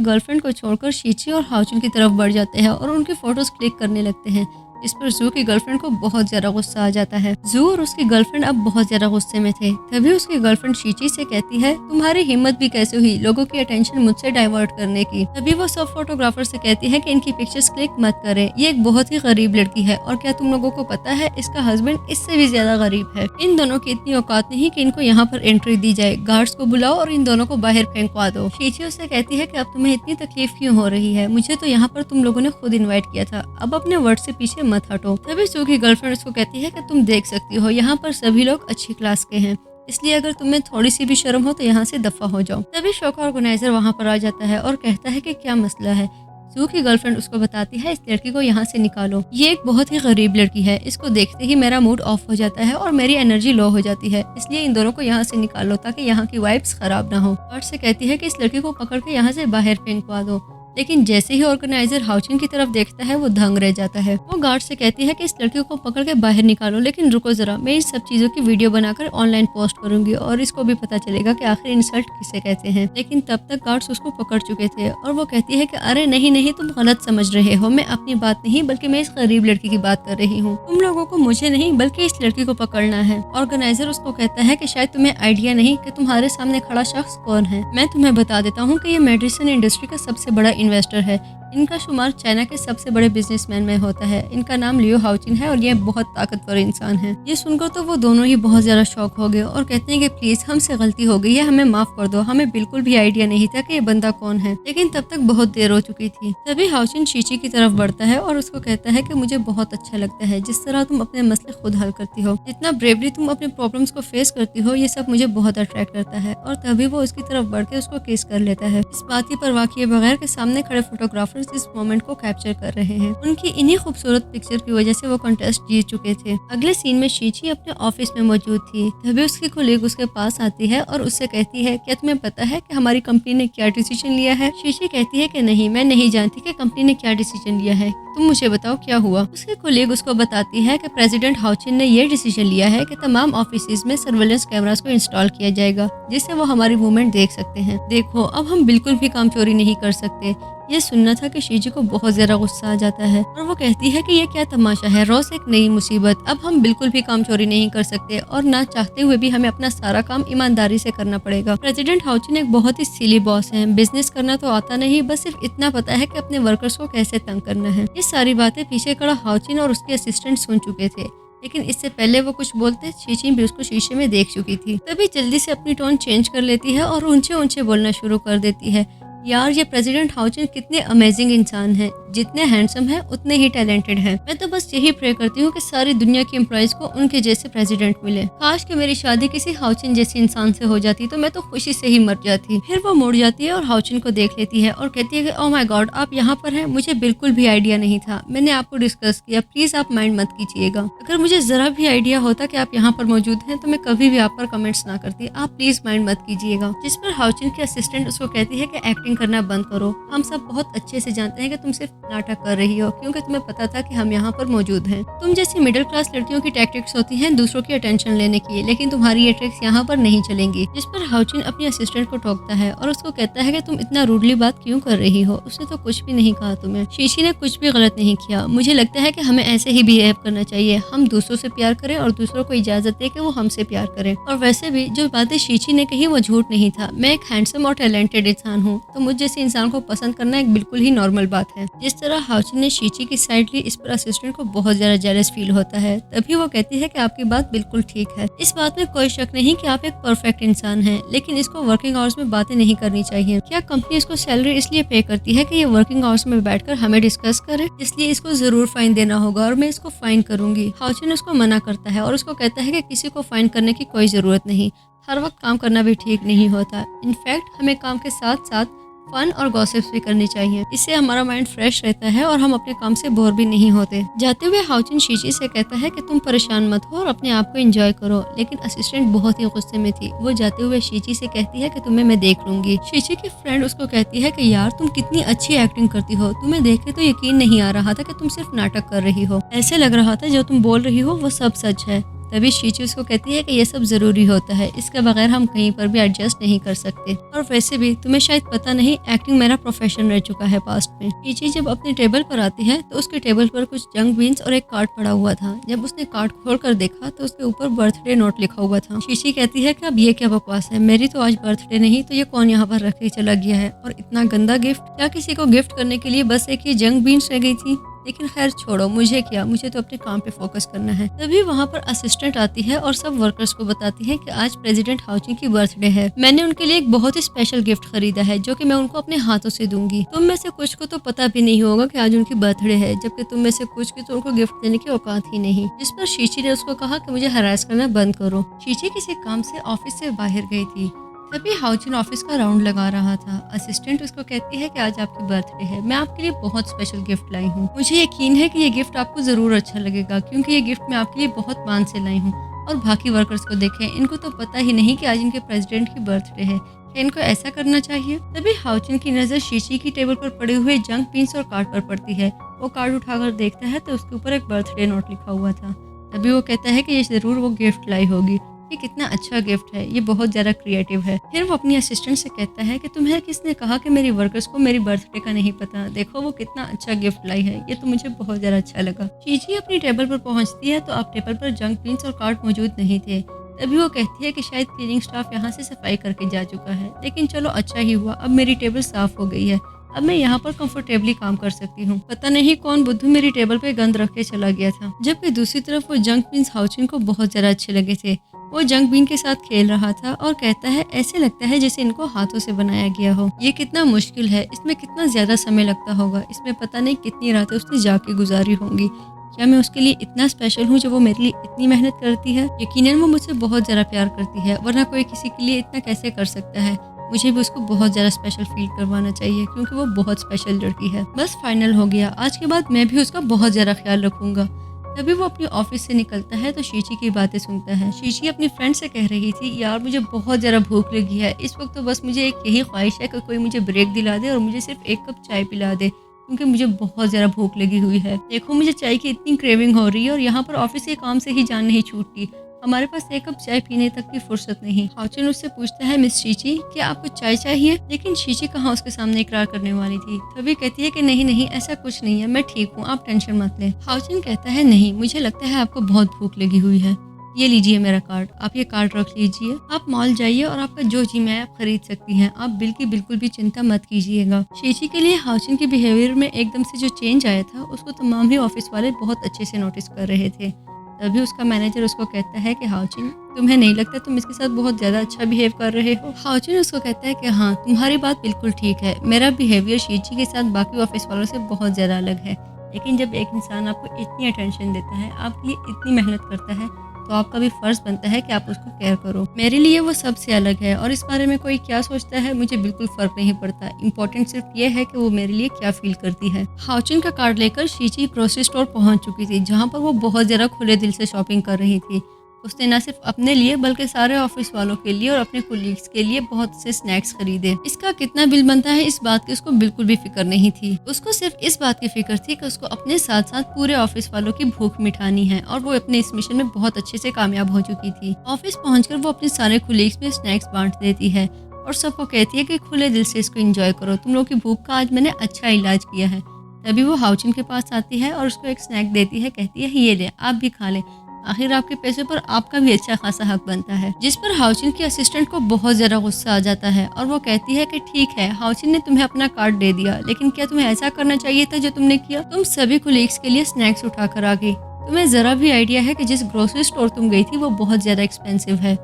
गर्लफ्रेंड को छोड़कर शीची और हाउचिन की तरफ बढ़ जाते हैं और उनकी फोटोज क्लिक करने लगते हैं। इस पर जू की गर्लफ्रेंड को बहुत ज्यादा गुस्सा आ जाता है। जू और उसकी गर्लफ्रेंड अब बहुत ज्यादा गुस्से में थे। तभी उसकी गर्लफ्रेंड शीची से कहती है तुम्हारी हिम्मत भी कैसे हुई लोगों की अटेंशन मुझसे डाइवर्ट करने की। तभी वो सब फोटोग्राफर से कहती है कि इनकी पिक्चर्स क्लिक मत करें, ये एक बहुत ही गरीब लड़की है और क्या तुम लोगों को पता है इसका हस्बैंड इससे भी ज्यादा गरीब है। इन दोनों की इतनी औकात नहीं कि इनको यहाँ पर एंट्री दी जाए, गार्ड्स को बुलाओ और इन दोनों को बाहर फेंकवा दो। शीची उससे कहती है कि अब तुम्हें इतनी तकलीफ क्यों हो रही है, मुझे तो यहाँ पर तुम लोगों ने खुद इन्वाइट किया था, अब अपने वर्ड से पीछे मत हटो। तभी जू की गर्लफ्रेंड उसको कहती है कि तुम देख सकती हो यहाँ पर सभी लोग अच्छी क्लास के हैं, इसलिए अगर तुम्हें थोड़ी सी भी शर्म हो तो यहाँ से दफा हो जाओ। तभी शो का ऑर्गेनाइजर वहाँ पर आ जाता है और कहता है कि क्या मसला है। जू की गर्लफ्रेंड उसको बताती है इस लड़की को यहाँ से निकालो, ये एक बहुत ही गरीब लड़की है, इसको देखते ही मेरा मूड ऑफ हो जाता है और मेरी एनर्जी लो हो जाती है, इसलिए इन दोनों को यहाँ से निकालो ताकि यहाँ की वाइब्स खराब ना हो। गार्ड से कहती है कि इस लड़की को पकड़ के यहाँ से बाहर फेंकवा दो, लेकिन जैसे ही ऑर्गेनाइजर हाउचिन की तरफ देखता है वो दंग रह जाता है। वो गार्ड से कहती है कि इस लड़की को पकड़ के बाहर निकालो, लेकिन रुको जरा, मैं इस सब चीजों की वीडियो बनाकर ऑनलाइन पोस्ट करूंगी और इसको भी पता चलेगा कि आखिर इंसल्ट किसे कहते हैं। लेकिन तब तक गार्ड्स उसको पकड़ चुके थे और वो कहती है कि अरे नहीं नहीं, तुम गलत समझ रहे हो, मैं अपनी बात नहीं बल्कि मैं इस गरीब लड़की की बात कर रही हूँ, तुम लोगों को मुझे नहीं बल्कि इस लड़की को पकड़ना है। ऑर्गेनाइजर उसको कहता है कि शायद तुम्हें आइडिया नहीं कि तुम्हारे सामने खड़ा शख्स कौन है। मैं तुम्हें बता देता हूँ कि ये मेडिसिन इंडस्ट्री का सबसे बड़ा इन्वेस्टर है, इनका शुमार चाइना के सबसे बड़े बिजनेसमैन में होता है, इनका नाम लियो हाउचिन है और ये बहुत ताकतवर इंसान है। ये सुनकर तो वो दोनों ही बहुत ज्यादा शॉक हो गए और कहते हैं कि प्लीज हमसे गलती हो गई है, हमें माफ कर दो, हमें बिल्कुल भी आइडिया नहीं था कि ये बंदा कौन है। लेकिन तब तक बहुत देर हो चुकी थी। तभी हाउचिन शीची की तरफ बढ़ता है और उसको कहता है कि मुझे बहुत अच्छा लगता है जिस तरह तुम अपने मसले खुद हल करती हो, जितना ब्रेवली तुम अपने प्रॉब्लम्स को फेस करती हो, ये सब मुझे बहुत अट्रैक्ट करता है। और तभी वो उसकी तरफ बढ़ के उसको किस कर लेता है। इस बात की परवाह किए बगैर के सामने खड़े फोटोग्राफर्स इस मोमेंट को कैप्चर कर रहे हैं। उनकी इन्हीं खूबसूरत पिक्चर की वजह से वो कॉन्टेस्ट जीत चुके थे। अगले सीन में शीची अपने ऑफिस में मौजूद थी। तभी उसकी कोलीग उसके पास आती है और उससे कहती है क्या तुम्हें पता है कि हमारी कंपनी ने क्या डिसीजन लिया है। शीची कहती है कि नहीं, मैं नहीं जानती कि कंपनी ने क्या डिसीजन लिया है, तुम मुझे बताओ क्या हुआ। उसकी कोलीग उसको बताती है कि प्रेसिडेंट हाउचिन ने ये डिसीजन लिया है कि तमाम ऑफिस में सर्वेलेंस कैमरास को इंस्टॉल किया जाएगा जिससे वो हमारी मूवमेंट देख सकते हैं। देखो अब हम बिल्कुल भी काम चोरी नहीं कर सकते। ये सुनना था कि शीजी को बहुत ज्यादा गुस्सा आ जाता है और वो कहती है कि ये क्या तमाशा है, रोज एक नई मुसीबत, अब हम बिल्कुल भी काम चोरी नहीं कर सकते और ना चाहते हुए भी हमें अपना सारा काम ईमानदारी से करना पड़ेगा। प्रेसिडेंट हाउचिन एक बहुत ही सिली बॉस है, बिजनेस करना तो आता नहीं, बस सिर्फ इतना पता है कि अपने वर्कर्स को कैसे तंग करना है। ये सारी बातें पीछे खड़ा हाउचिन और उसके असिस्टेंट सुन चुके थे, लेकिन इससे पहले वो कुछ बोलते शीची भी उसको शीशे में देख चुकी थी। तभी जल्दी से अपनी टोन चेंज कर लेती है और ऊंचे ऊंचे बोलना शुरू कर देती है। यार ये प्रेसिडेंट हाउचिन कितने अमेजिंग इंसान है, जितने हैंडसम है उतने ही टैलेंटेड है। मैं तो बस यही प्रे करती हूँ कि सारी दुनिया के एम्प्लॉइज को उनके जैसे प्रेसिडेंट मिले। काश कि मेरी शादी किसी हाउचिन जैसे इंसान से हो जाती तो मैं तो खुशी से ही मर जाती। फिर वो मुड़ जाती है और हाउचिन को देख लेती है और कहती है कि ओह माय गॉड, आप यहाँ पर हैं, मुझे बिल्कुल भी आइडिया नहीं था, मैंने आपको डिस्कस किया, प्लीज आप माइंड मत कीजिएगा। अगर मुझे जरा भी आइडिया होता कि आप यहाँ पर मौजूद हैं तो मैं कभी भी आप पर कमेंट्स ना करती, आप प्लीज माइंड मत कीजिएगा। जिस पर हाउचिन की असिस्टेंट उसको कहती है कि एक्टिंग करना बंद करो, हम सब बहुत अच्छे से जानते हैं कि तुम सिर्फ नाटक कर रही हो क्योंकि तुम्हें पता था कि हम यहाँ पर मौजूद हैं। तुम जैसी मिडिल क्लास लड़कियों की टैक्टिक्स होती हैं दूसरों की अटेंशन लेने की, लेकिन तुम्हारी ये ट्रिक्स यहाँ पर नहीं चलेंगी। जिस पर हाउचिन अपनी असिस्टेंट को टोकता है और उसको कहता है कि तुम इतना रूडली बात क्यों कर रही हो, उसने तो कुछ भी नहीं कहा तुम्हें, शीशी ने कुछ भी गलत नहीं किया। मुझे लगता है कि हमें ऐसे ही बिहेव करना चाहिए, हम दूसरों से प्यार करें और दूसरों को इजाजत दे कि वो हमसे प्यार करें। और वैसे भी जो बातें शीची ने कही वो झूठ नहीं था, मैं एक हैंडसम और टैलेंटेड इंसान हूँ, तो मुझ जैसे इंसान को पसंद करना एक बिल्कुल ही नॉर्मल बात है। जिस तरह हाउचिन ने शीची की साइड ली, इस पर असिस्टेंट को बहुत ज्यादा जेलस फील होता है। तभी वो कहती है कि आपकी बात बिल्कुल ठीक है, इस बात में कोई शक नहीं कि आप एक परफेक्ट इंसान हैं, लेकिन इसको वर्किंग आवर्स में बातें नहीं करनी चाहिए। क्या कंपनी इसको सैलरी इसलिए पे करती है कि ये वर्किंग आवर्स में बैठकर हमें डिस्कस करे, इसलिए इसको जरूर फाइन देना होगा और मैं इसको फाइन करूंगी। हाउचिन उसको मना करता है और उसको कहता है कि किसी को फाइन करने की कोई जरूरत नहीं, हर वक्त काम करना भी ठीक नहीं होता, इनफैक्ट हमें काम के साथ साथ फन और गॉसिप्स भी करनी चाहिए। इससे हमारा माइंड फ्रेश रहता है और हम अपने काम से बोर भी नहीं होते। जाते हुए हाउचिन शीची से कहता है कि तुम परेशान मत हो और अपने आप को एंजॉय करो, लेकिन असिस्टेंट बहुत ही गुस्से में थी। वो जाते हुए शीची से कहती है कि तुम्हें मैं देख लूंगी। शीची की फ्रेंड उसको कहती है कि यार तुम कितनी अच्छी एक्टिंग करती हो, तुम्हें देख के तो यकीन नहीं आ रहा था कि तुम सिर्फ नाटक कर रही हो, ऐसे लग रहा था जो तुम बोल रही हो वो सब सच है। तभी शीची उसको कहती है कि ये सब जरूरी होता है, इसके बगैर हम कहीं पर भी एडजस्ट नहीं कर सकते, और वैसे भी तुम्हें शायद पता नहीं एक्टिंग मेरा प्रोफेशन रह चुका है पास्ट में। शीची जब अपने टेबल पर आती है तो उसके टेबल पर कुछ जंक बीन्स और एक कार्ड पड़ा हुआ था। जब उसने कार्ड खोलकर देखा तो उसके ऊपर बर्थडे नोट लिखा हुआ था। शीची कहती है कि अब ये क्या बकवास है, मेरी तो आज बर्थडे नहीं तो ये कौन यहाँ पर रख के चला गया है, और इतना गंदा गिफ्ट, क्या किसी को गिफ्ट करने के लिए बस एक ये जंक बीन्स रह गई थी। लेकिन खैर छोड़ो, मुझे क्या, मुझे तो अपने काम पे फोकस करना है। तभी वहाँ पर असिस्टेंट आती है और सब वर्कर्स को बताती है कि आज प्रेसिडेंट हाउचिन की बर्थडे है। मैंने उनके लिए एक बहुत ही स्पेशल गिफ्ट खरीदा है जो कि मैं उनको अपने हाथों से दूंगी। तुम में से कुछ को तो पता भी नहीं होगा कि आज उनकी बर्थडे है, जबकि तुम में से कुछ की तो उनको गिफ्ट देने की औकात ही नहीं। जिस पर शीची ने उसको कहा कि मुझे हरास करना बंद करो। शीची किसी काम से ऑफिस से बाहर गई थी। तभी हाउचिन ऑफिस का राउंड लगा रहा था। असिस्टेंट उसको कहती है कि आज आपकी बर्थडे है, मैं आपके लिए बहुत स्पेशल गिफ्ट लाई हूँ। मुझे यकीन है कि ये गिफ्ट आपको जरूर अच्छा लगेगा, क्योंकि ये गिफ्ट मैं आपके लिए बहुत मान से लाई हूँ। और बाकी वर्कर्स को देखें, इनको तो पता ही नहीं कि आज इनके प्रेसिडेंट की बर्थडे है, क्या इनको ऐसा करना चाहिए। तभी हाउचिन की नजर शीशी की टेबल पर पड़े हुए जंक बीन्स और कार्ड पर पड़ती है। वो कार्ड उठाकर देखता है तो उसके ऊपर एक बर्थडे नोट लिखा हुआ था। तभी वो कहता है कि ये जरूर वो गिफ्ट लाई होगी, ये कितना अच्छा गिफ्ट है, ये बहुत ज़्यादा क्रिएटिव है। फिर वो अपनी असिस्टेंट से कहता है कि तुम्हें किसने कहा कि मेरी वर्कर्स को मेरी बर्थडे का नहीं पता, देखो वो कितना अच्छा गिफ्ट लाई है, ये तो मुझे बहुत ज़्यादा अच्छा लगा। शीची अपनी टेबल पर पहुंचती है तो अब टेबल पर जंक बीन्स और कार्ड मौजूद नहीं थे। तभी वो कहती है कि शायद क्लीनिंग स्टाफ यहाँ से सफाई करके जा चुका है, लेकिन चलो अच्छा ही हुआ, अब मेरी टेबल साफ हो गई है, अब मैं यहाँ पर कंफर्टेबली काम कर सकती हूँ। पता नहीं कौन बुद्धू मेरी टेबल पे गंद रख के चला गया था। जबकि दूसरी तरफ वो जंक बीन्स हाउचिन को बहुत ज़्यादा अच्छे लगे थे। वो जंक बीन के साथ खेल रहा था और कहता है ऐसे लगता है जैसे इनको हाथों से बनाया गया हो। ये कितना मुश्किल है, इसमें कितना ज्यादा समय लगता होगा, इसमें पता नहीं कितनी रातें उसने जाके गुजारी होंगी। क्या मैं उसके लिए इतना स्पेशल हूँ जो वो मेरे लिए इतनी मेहनत करती है? यकीनन वो मुझसे बहुत ज़्यादा प्यार करती है, वरना कोई किसी के लिए इतना कैसे कर सकता है। मुझे भी उसको बहुत ज़्यादा स्पेशल फील करवाना चाहिए, क्योंकि वो बहुत स्पेशल लड़की है। बस फाइनल हो गया, आज के बाद मैं भी उसका बहुत ज़्यादा ख्याल रखूंगा। तभी वो अपनी ऑफिस से निकलता है तो शीची की बातें सुनता है। शीची अपनी फ्रेंड से कह रही थी, यार मुझे बहुत ज़्यादा भूख लगी है, इस वक्त तो बस मुझे एक यही ख्वाहिश है कि कोई मुझे ब्रेक दिला दे और मुझे सिर्फ एक कप चाय पिला दे, क्योंकि मुझे बहुत ज़्यादा भूख लगी हुई है। देखो मुझे चाय की इतनी क्रेविंग हो रही है और यहाँ पर ऑफिस के काम से ही जान नहीं छूटती, हमारे पास एक कप चाय पीने तक की फुर्सत नहीं। हाउचिन उससे पूछता है, मिस शीची क्या आपको चाय चाहिए? लेकिन शीची कहाँ उसके सामने इकरार करने वाली थी। तभी कहती है कि नहीं नहीं, ऐसा कुछ नहीं है, मैं ठीक हूँ, आप टेंशन मत लें। हाउचिन कहता है, नहीं मुझे लगता है आपको बहुत भूख लगी हुई है, ये लीजिए मेरा कार्ड, आप ये कार्ड रख लीजिए, आप मॉल जाइए और आपका जो जी में आप खरीद सकती हैं, आप बिल की बिल्कुल भी चिंता मत कीजिएगा। शीची के लिए हाउचिन के बिहेवियर में एकदम से जो चेंज आया था उसको तमाम ही ऑफिस वाले बहुत अच्छे से नोटिस कर रहे थे। तभी उसका मैनेजर उसको कहता है कि हाउचिन तुम्हें नहीं लगता तुम इसके साथ बहुत ज़्यादा अच्छा बिहेव कर रहे हो? हाउचिन उसको कहता है कि हाँ तुम्हारी बात बिल्कुल ठीक है, मेरा बिहेवियर शीची के साथ बाकी ऑफिस वालों से बहुत ज़्यादा अलग है, लेकिन जब एक इंसान आपको इतनी अटेंशन देता है, आपके लिए इतनी मेहनत करता है, तो आपका भी फर्ज बनता है कि आप उसको केयर करो। मेरे लिए वो सबसे अलग है और इस बारे में कोई क्या सोचता है मुझे बिल्कुल फर्क नहीं पड़ता, इम्पोर्टेंट सिर्फ ये है कि वो मेरे लिए क्या फील करती है। हाउचिन का कार्ड लेकर शीची ग्रोसरी स्टोर पहुंच चुकी थी, जहां पर वो बहुत ज़्यादा खुले दिल से शॉपिंग कर रही थी। उसने न सिर्फ अपने लिए बल्कि सारे ऑफिस वालों के लिए और अपने कोलीग्स के लिए बहुत से स्नैक्स खरीदे। इसका कितना बिल बनता है इस बात की उसको बिल्कुल भी फिक्र नहीं थी। उसको सिर्फ इस बात की फिक्र थी कि उसको अपने साथ साथ पूरे ऑफिस वालों की भूख मिटानी है, और वो अपने इस मिशन में बहुत अच्छे से कामयाब हो चुकी थी। ऑफिस पहुंचकर वो अपने सारे कोलीग्स में स्नैक्स बांट देती है और सबको कहती है कि खुले दिल से इसको एंजॉय करो, तुम लोग की भूख का आज मैंने अच्छा इलाज किया है। तभी वो हाउचिन के पास आती है और उसको एक स्नैक देती है, कहती है ये ले आप भी खा ले, आखिर आपके पैसे पर आपका भी अच्छा खासा हक बनता है। जिस पर हाउचिन की असिस्टेंट को बहुत ज्यादा गुस्सा आ जाता है और वो कहती है कि ठीक है हाउचिन ने तुम्हें अपना कार्ड दे दिया, लेकिन क्या तुम्हें ऐसा करना चाहिए था जो तुमने किया? तुम सभी कोलीग्स के लिए स्नैक्स उठा कर आ गई, तुम्हें जरा भी आइडिया है कि जिस ग्रोसरी स्टोर तुम गई थी वो बहुत ज्यादा एक्सपेंसिव है,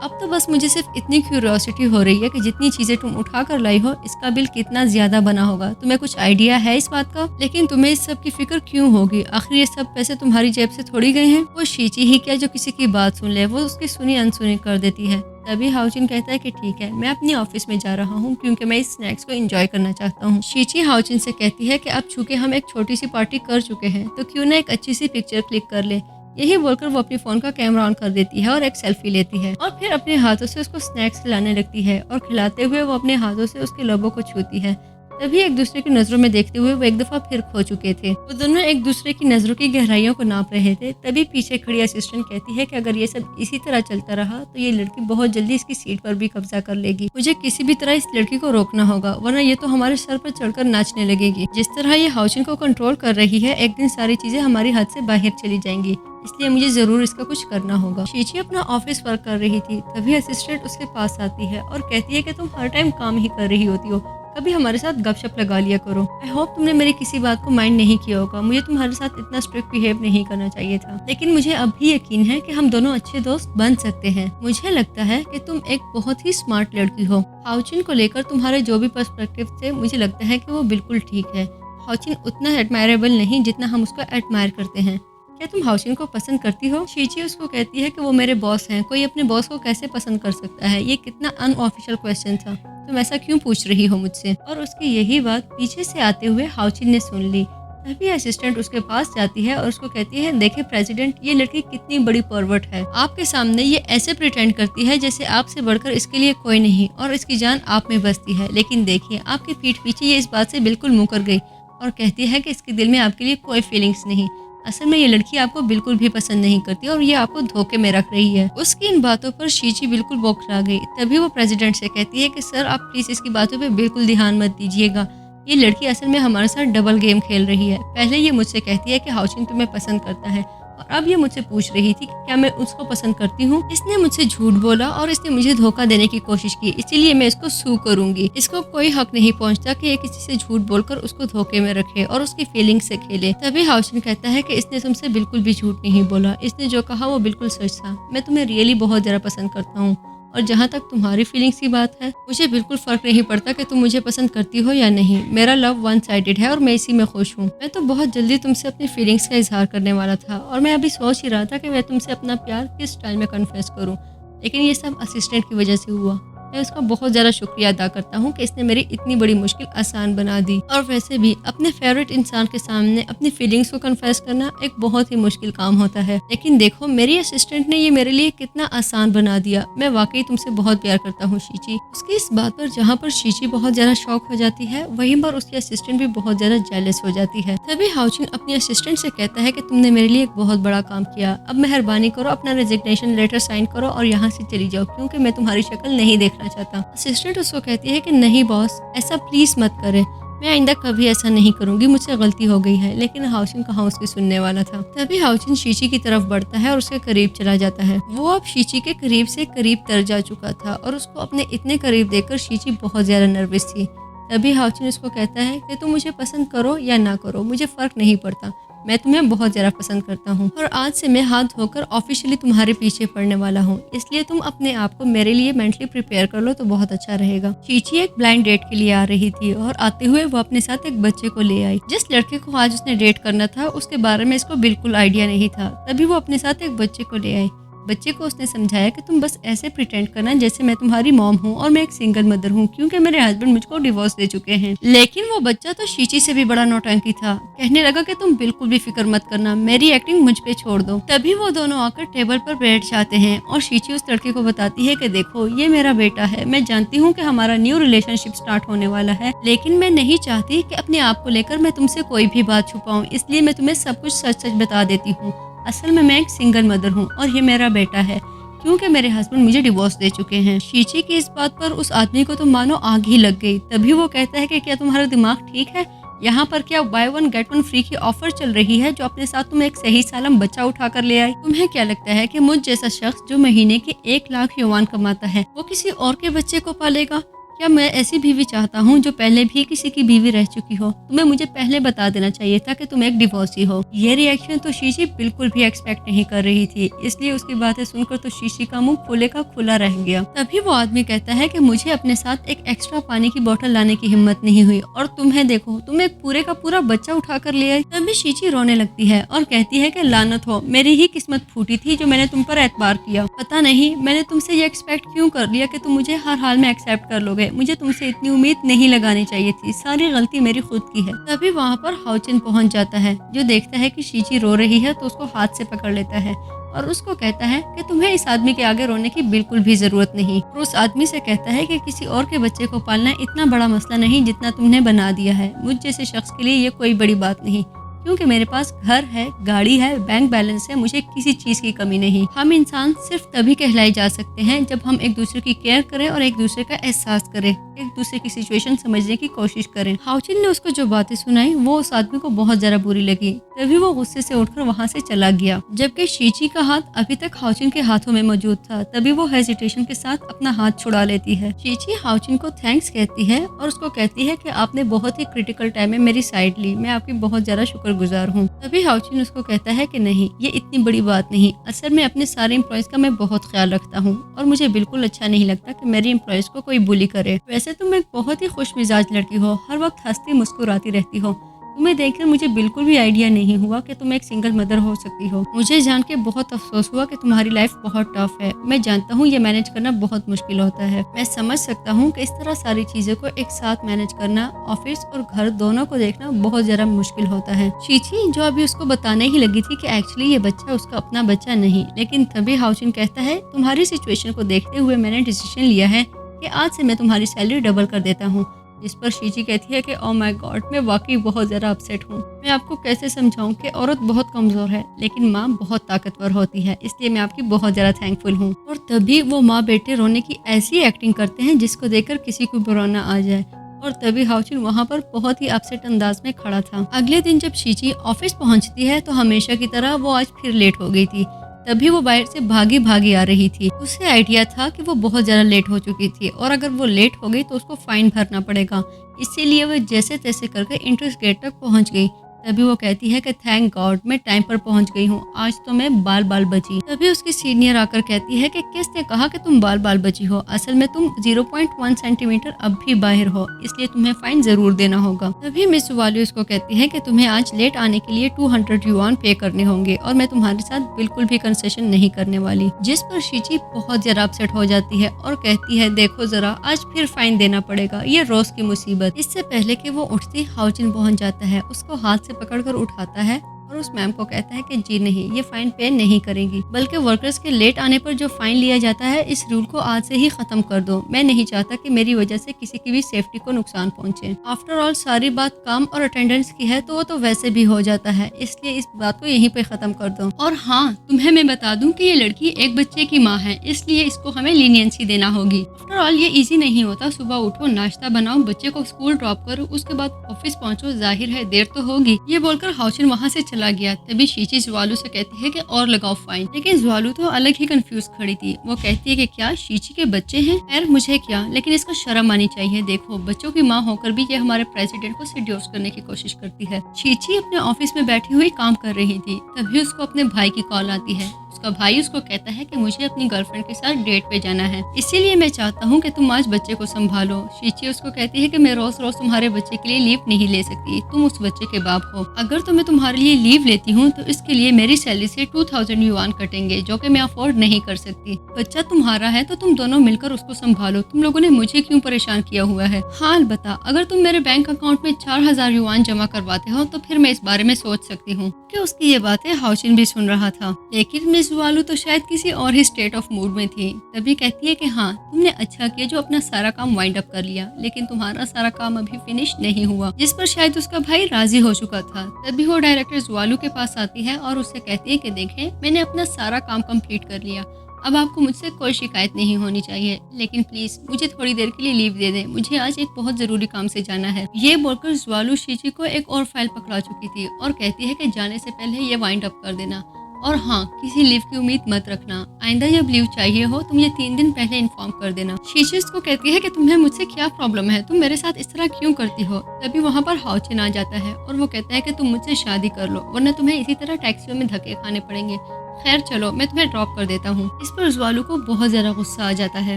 अब तो बस मुझे सिर्फ इतनी क्यूरियोसिटी हो रही है कि जितनी चीजें तुम उठा कर लाई हो इसका बिल कितना ज्यादा बना होगा। तुम्हें कुछ आइडिया है इस बात का? लेकिन तुम्हें इस सब की फिक्र क्यों होगी? आखिर ये सब पैसे तुम्हारी जेब से थोड़ी गए हैं। वो शीची ही क्या जो किसी की बात सुन ले, वो उसकी सुनी अनसुनी कर देती है। तभी हाउचिन कहता है कि ठीक है, मैं अपनी ऑफिस में जा रहा हूँ क्योंकि मैं इस स्नैक्स को एंजॉय करना चाहता हूँ। शीची हाउचिन से कहती है कि अब चूंकि हम एक छोटी सी पार्टी कर चुके हैं तो क्यों ना एक अच्छी सी पिक्चर क्लिक कर ले। यही बोलकर वो अपने फोन का कैमरा ऑन कर देती है और एक सेल्फी लेती है और फिर अपने हाथों से उसको स्नैक्स खिलाने लगती है और खिलाते हुए वो अपने हाथों से उसके लबों को छूती है। तभी एक दूसरे की नजरों में देखते हुए वो एक दफा फिर खो चुके थे। वो दोनों एक दूसरे की नजरों की गहराइयों को नाप रहे थे। तभी पीछे खड़ी असिस्टेंट कहती है कि अगर ये सब इसी तरह चलता रहा तो ये लड़की बहुत जल्दी इसकी सीट पर भी कब्जा कर लेगी। मुझे किसी भी तरह इस लड़की को रोकना होगा वरना ये तो हमारे सर पर चढ़कर नाचने लगेगी। जिस तरह ये हाउचिन को कंट्रोल कर रही है एक दिन सारी चीजें हमारी हद से बाहर चली जाएंगी, इसलिए मुझे जरूर इसका कुछ करना होगा। शीची अपना ऑफिस वर्क कर रही थी। तभी असिस्टेंट उसके पास आती है और कहती है कि तुम हर टाइम काम ही कर रही होती हो, कभी हमारे साथ गपशप लगा लिया करो। आई होप तुमने मेरी किसी बात को माइंड नहीं किया होगा। मुझे तुम्हारे साथ इतना स्ट्रिक्ट बिहेव नहीं करना चाहिए था, लेकिन मुझे अब भी यकीन है कि हम दोनों अच्छे दोस्त बन सकते हैं। मुझे लगता है कि तुम एक बहुत ही स्मार्ट लड़की हो। हाउचिन को लेकर तुम्हारे जो भी पर्सपेक्टिव थे मुझे लगता है कि वो बिल्कुल ठीक है। हाउचिन उतना एडमायरेबल नहीं जितना हम उसको एडमायर करते हैं। क्या तुम हाउचिन को पसंद करती हो? शीची उसको कहती है कि वो मेरे बॉस हैं, कोई अपने बॉस को कैसे पसंद कर सकता है। ये कितना अनऑफिशियल क्वेश्चन था, तुम ऐसा क्यों पूछ रही हो मुझसे? और उसकी यही बात पीछे से आते हुए हाउचिन ने सुन ली। तभी असिस्टेंट उसके पास जाती है और उसको कहती है, देखे प्रेसिडेंट, ये लड़की कितनी बड़ी परवर्ट है। आपके सामने ये ऐसे प्रिटेंड करती है जैसे आपसे बढ़कर इसके लिए कोई नहीं और इसकी जान आप में बसती है, लेकिन देखिए आपकी पीठ पीछे ये इस बात से बिल्कुल मुकर गई और कहती है कि इसके दिल में आपके लिए कोई फीलिंग्स नहीं। असल में ये लड़की आपको बिल्कुल भी पसंद नहीं करती और ये आपको धोखे में रख रही है। उसकी इन बातों पर शीची बिल्कुल बौखला गई। तभी वो प्रेसिडेंट से कहती है कि सर आप प्लीज इसकी बातों पे बिल्कुल ध्यान मत दीजिएगा। ये लड़की असल में हमारे साथ डबल गेम खेल रही है। पहले ये मुझसे कहती है कि हाउचिन तुम्हें पसंद करता है और अब ये मुझसे पूछ रही थी कि क्या मैं उसको पसंद करती हूँ। इसने मुझसे झूठ बोला और इसने मुझे धोखा देने की कोशिश की, इसीलिए मैं इसको सू करूंगी। इसको कोई हक नहीं पहुंचता कि ये किसी से झूठ बोलकर उसको धोखे में रखे और उसकी फीलिंग्स से खेले। तभी हाउचिन कहता है कि इसने तुमसे बिल्कुल भी झूठ नहीं बोला, इसने जो कहा वो बिल्कुल सच था। मैं तुम्हें रियली बहुत ज्यादा पसंद करता हूँ और जहाँ तक तुम्हारी फीलिंग्स की बात है मुझे बिल्कुल फर्क नहीं पड़ता कि तुम मुझे पसंद करती हो या नहीं। मेरा लव वन साइडेड है और मैं इसी में खुश हूँ। मैं तो बहुत जल्दी तुमसे अपनी फीलिंग्स का इजहार करने वाला था और मैं अभी सोच ही रहा था कि मैं तुमसे अपना प्यार किस स्टाइल में कन्फेस करूँ, लेकिन ये सब असिस्टेंट की वजह से हुआ। मैं उसका बहुत ज़्यादा शुक्रिया अदा करता हूँ कि इसने मेरी इतनी बड़ी मुश्किल आसान बना दी। और वैसे भी अपने फेवरेट इंसान के सामने अपनी फीलिंग्स को कन्फेस करना एक बहुत ही मुश्किल काम होता है, लेकिन देखो मेरी असिस्टेंट ने ये मेरे लिए कितना आसान बना दिया। मैं वाकई तुमसे बहुत प्यार करता हूँ शीची। उसकी इस बात पर जहाँ पर शीची बहुत ज़्यादा शॉक हो जाती है वहीं पर उसकी असिस्टेंट भी बहुत ज़्यादा जेलस हो जाती है। तभी हाउचिन अपनी असिस्टेंट से कहता है कि तुमने मेरे लिए एक बहुत बड़ा काम किया, अब मेहरबानी करो अपना रेजिग्नेशन लेटर साइन करो और यहाँ से चली जाओ क्योंकि मैं तुम्हारी शक्ल नहीं देखना चाहता। असिस्टेंट उसको कहती है कि नहीं बॉस, ऐसा प्लीज मत करें, मैं आइंदा कभी ऐसा नहीं करूंगी, मुझसे गलती हो गई है। लेकिन हाउचिन कहाँ उसकी सुनने वाला था। तभी हाउचिन शीची की तरफ बढ़ता है और उसके करीब चला जाता है। वो अब शीची के करीब से करीब तर जा चुका था और उसको अपने इतने करीब देखकर शीची बहुत ज्यादा नर्वस थी। तभी हाउचिन उसको कहता है कि तुम मुझे पसंद करो या ना करो मुझे फर्क नहीं पड़ता, मैं तुम्हें बहुत ज़्यादा पसंद करता हूँ और आज से मैं हाथ धोकर ऑफिशियली तुम्हारे पीछे पड़ने वाला हूँ, इसलिए तुम अपने आप को मेरे लिए मेंटली प्रिपेयर कर लो तो बहुत अच्छा रहेगा। शीची एक ब्लाइंड डेट के लिए आ रही थी और आते हुए वो अपने साथ एक बच्चे को ले आई। जिस लड़के को आज उसने डेट करना था उसके बारे में इसको बिल्कुल आइडिया नहीं था। तभी वो अपने साथ एक बच्चे को ले आई। बच्चे को उसने समझाया कि तुम बस ऐसे प्रिटेंड करना जैसे मैं तुम्हारी मॉम हूँ और मैं एक सिंगल मदर हूँ क्योंकि मेरे हस्बैंड मुझको डिवोर्स दे चुके हैं। लेकिन वो बच्चा तो शीची से भी बड़ा नौटंकी था। कहने लगा कि तुम बिल्कुल भी फिक्र मत करना, मेरी एक्टिंग मुझ पे छोड़ दो। तभी वो दोनों आकर टेबल पर बैठ जाते हैं और शीची उस लड़के को बताती है कि देखो ये मेरा बेटा है, मैं जानती हूँ कि हमारा न्यू रिलेशनशिप स्टार्ट होने वाला है, लेकिन मैं नहीं चाहती कि अपने आप को लेकर मैं तुमसे कोई भी बात छुपाऊं, इसलिए मैं तुम्हें सब कुछ सच सच बता देती हूँ। असल में मैं एक सिंगल मदर हूँ और ये मेरा बेटा है क्योंकि मेरे हस्बैंड मुझे डिवोर्स दे चुके हैं। शीची की इस बात पर उस आदमी को तो मानो आग ही लग गई। तभी वो कहता है कि क्या तुम्हारा दिमाग ठीक है? यहाँ पर क्या by one get one free की ऑफर चल रही है जो अपने साथ तुम एक सही सालम बच्चा उठा कर ले आई? तुम्हें क्या लगता है कि मुझ जैसा शख्स जो महीने के 1 लाख युवान कमाता है वो किसी और के बच्चे को पालेगा? क्या मैं ऐसी बीवी चाहता हूँ जो पहले भी किसी की बीवी रह चुकी हो? तुम्हें मुझे पहले बता देना चाहिए था कि तुम एक डिवोर्सी हो। ये रिएक्शन तो शीशी बिल्कुल भी एक्सपेक्ट नहीं कर रही थी, इसलिए उसकी बातें सुनकर तो शीशी का मुंह खुले का खुला रह गया। तभी वो आदमी कहता है कि मुझे अपने साथ एक एक्स्ट्रा पानी की बोतल लाने की हिम्मत नहीं हुई और तुम्हें देखो, तुम एक पूरे का पूरा बच्चा उठा कर ले आई। तभी शीची रोने लगती है और कहती है कि लानत हो, मेरी ही किस्मत फूटी थी जो मैंने तुम पर एतबार किया। पता नहीं मैंने तुमसे ये एक्सपेक्ट क्यों कर लिया कि तुम मुझे हर हाल में एक्सेप्ट कर लोगे। मुझे तुमसे इतनी उम्मीद नहीं लगानी चाहिए थी, सारी गलती मेरी खुद की है। तभी वहाँ पर हाउचिन पहुँच जाता है, जो देखता है कि शीची रो रही है तो उसको हाथ से पकड़ लेता है और उसको कहता है कि तुम्हें इस आदमी के आगे रोने की बिल्कुल भी जरूरत नहीं। और उस आदमी से कहता है कि किसी और के बच्चे को पालना इतना बड़ा मसला नहीं जितना तुमने बना दिया है। मुझ जैसे शख्स के लिए ये कोई बड़ी बात नहीं, क्योंकि मेरे पास घर है, गाड़ी है, बैंक बैलेंस है, मुझे किसी चीज की कमी नहीं। हम इंसान सिर्फ तभी कहलाए जा सकते हैं जब हम एक दूसरे की केयर करें और एक दूसरे का एहसास करें, एक दूसरे की सिचुएशन समझने की कोशिश करें। हाउचिन ने उसको जो बातें सुनाई वो उस आदमी को बहुत ज्यादा बुरी लगी, तभी वो गुस्से से उठकर वहाँ से चला गया। जबकि शीची का हाथ अभी तक हाउचिन के हाथों में मौजूद था, तभी वो हेजिटेशन के साथ अपना हाथ छुड़ा लेती है। शीची हाउचिन को थैंक्स कहती है और उसको कहती है कि आपने बहुत ही क्रिटिकल टाइम में मेरी साइड ली, मैं आपकी बहुत ज्यादा शुक्रगुजार हूँ। तभी हाउचिन उसको कहता है कि नहीं, ये इतनी बड़ी बात नहीं, असल में अपने सारे एम्प्लॉयज का मैं बहुत ख्याल रखता हूँ और मुझे बिल्कुल अच्छा नहीं लगता कि मेरे एम्प्लॉयज को कोई बुली करे। वैसे तुम एक बहुत ही खुश मिजाज लड़की हो, हर वक्त हंसती मुस्कुराती रहती हो। तुम्हें देखकर मुझे बिल्कुल भी आइडिया नहीं हुआ कि तुम एक सिंगल मदर हो सकती हो। मुझे जान के बहुत अफसोस हुआ कि तुम्हारी लाइफ बहुत टफ है। मैं जानता हूँ ये मैनेज करना बहुत मुश्किल होता है। मैं समझ सकता हूँ कि इस तरह सारी चीजों को एक साथ मैनेज करना, ऑफिस और घर दोनों को देखना बहुत ज्यादा मुश्किल होता है। शीची जो अभी उसको बताने ही लगी थी कि एक्चुअली ये बच्चा उसका अपना बच्चा नहीं, लेकिन तभी हाउचिन कहता है तुम्हारी सिचुएशन को देखते हुए मैंने डिसीजन लिया है कि आज से मैं तुम्हारी सैलरी डबल कर देता हूँ। जिस पर शीची कहती है कि ओह माय गॉड, मैं वाकई बहुत ज़्यादा अपसेट हूँ। मैं आपको कैसे समझाऊं कि औरत बहुत कमज़ोर है लेकिन माँ बहुत ताकतवर होती है, इसलिए मैं आपकी बहुत ज़्यादा थैंकफुल हूँ। और तभी वो माँ बेटे रोने की ऐसी एक्टिंग करते हैं जिसको देखकर किसी को बुरा ना आ जाए। और तभी हाउचिन वहाँ पर बहुत ही अपसेट अंदाज में खड़ा था। अगले दिन जब शीची ऑफिस पहुँचती है तो हमेशा की तरह वो आज फिर लेट हो गई थी। तभी वो बाहर से भागी भागी आ रही थी। उसे आइडिया था कि वो बहुत ज्यादा लेट हो चुकी थी और अगर वो लेट हो गई तो उसको फाइन भरना पड़ेगा, इसीलिए वो जैसे तैसे करके एंट्रेंस गेट तक पहुंच गई। तभी वो कहती है कि थैंक गॉड मैं टाइम पर पहुंच गई हूँ, आज तो मैं बाल बाल बची। तभी उसकी सीनियर आकर कहती है कि किसने कहा कि तुम बाल बाल बची हो, असल में तुम 0.1 सेंटीमीटर अब भी बाहर हो, इसलिए तुम्हें फाइन जरूर देना होगा। तभी मिस वाली उसको कहती है कि तुम्हें आज लेट आने के लिए 200 युआन पे करने होंगे और मैं तुम्हारे साथ बिल्कुल भी कंसेशन नहीं करने वाली। जिस पर शीची बहुत ज्यादा अपसेट हो जाती है और कहती है देखो जरा, आज फिर फाइन देना पड़ेगा, ये रोज की मुसीबत। इससे पहले कि वो उठती हाउचिन पहुंच जाता है, उसको हाथ से पकड़कर उठाता है और उस मैम को कहता है कि जी नहीं, ये फाइन पे नहीं करेंगी, बल्कि वर्कर्स के लेट आने पर जो फाइन लिया जाता है इस रूल को आज से ही खत्म कर दो। मैं नहीं चाहता कि मेरी वजह से किसी की भी सेफ्टी को नुकसान पहुंचे। आफ्टर ऑल सारी बात काम और अटेंडेंस की है तो वो तो वैसे भी हो जाता है, इसलिए इस बात को यहीं पे खत्म कर दो। और हाँ, तुम्हें मैं बता दूं कि ये लड़की एक बच्चे की माँ है, इसलिए इसको हमें लीनियंसी देना होगी। आफ्टर ऑल ये इजी नहीं होता, सुबह उठो, नाश्ता बनाओ, बच्चे को स्कूल ड्रॉप करो, उसके बाद ऑफिस पहुंचो, जाहिर है देर तो होगी। ये बोलकर हाउचिन वहाँ से चला गया। तभी शीची ज्वालू से कहती है कि और लगाओ फाइन, लेकिन ज्वालू तो अलग ही कंफ्यूज खड़ी थी। वो कहती है कि क्या शीची के बच्चे हैं? खैर मुझे क्या, लेकिन इसको शर्म आनी चाहिए। देखो बच्चों की माँ होकर भी ये हमारे प्रेसिडेंट को सिड्यूस करने की कोशिश करती है। शीची अपने ऑफिस में बैठी हुई काम कर रही थी, तभी उसको अपने भाई की कॉल आती है। उसका भाई उसको कहता है कि मुझे अपनी गर्लफ्रेंड के साथ डेट पे जाना है, इसीलिए मैं चाहता हूँ कि तुम आज बच्चे को संभालो। शीची उसको कहती है कि मैं रोज रोज तुम्हारे बच्चे के लिए लीव नहीं ले सकती, तुम उस बच्चे के बाप हो। अगर तो मैं तुम्हारे लिए लीव लेती हूँ तो इसके लिए मेरी सैलरी से 2000 युआन कटेंगे, जो कि मैं अफोर्ड नहीं कर सकती। बच्चा तुम्हारा है तो तुम दोनों मिलकर उसको संभालो, तुम लोगों ने मुझे क्यों परेशान किया हुआ है। हाँ अलबत्ता, अगर तुम मेरे बैंक अकाउंट में 4000 युआन जमा करवाते हो तो फिर मैं इस बारे में सोच सकती हूँ। कि उसकी ये बातें हाउचिन भी सुन रहा था, लेकिन मिस वालू तो शायद किसी और ही स्टेट ऑफ मूड में थी। तभी कहती है कि हाँ तुमने अच्छा किया जो अपना सारा काम वाइंड अप कर लिया, लेकिन तुम्हारा सारा काम अभी फिनिश नहीं हुआ। जिस पर शायद उसका भाई राजी हो चुका था। तभी वो डायरेक्टर ज्वालू के पास आती है और उससे कहती है कि देखें, मैंने अपना सारा काम कंप्लीट कर लिया, अब आपको मुझसे कोई शिकायत नहीं होनी चाहिए, लेकिन प्लीज मुझे थोड़ी देर के लिए लीव दे दें, मुझे आज एक बहुत जरूरी काम से जाना है। ये बोलकर ज्वालू शीची को एक और फाइल पकड़ा चुकी थी और कहती है कि जाने से पहले ये वाइंड अप कर देना। और हाँ, किसी लीव की उम्मीद मत रखना। आइंदा जब लीव चाहिए हो तो मुझे 3 दिन पहले इन्फॉर्म कर देना। शीची उसको कहती है कि तुम्हें मुझसे क्या प्रॉब्लम है, तुम मेरे साथ इस तरह क्यों करती हो। तभी वहाँ पर हाउचिन आ जाता है और वो कहता है कि तुम मुझसे शादी कर लो वरना तुम्हें इसी तरह टैक्सियों में धक्के खाने पड़ेंगे। खैर चलो, मैं तुम्हें ड्रॉप कर देता हूँ। इस पर ज्वालू को बहुत ज्यादा गुस्सा आ जाता है।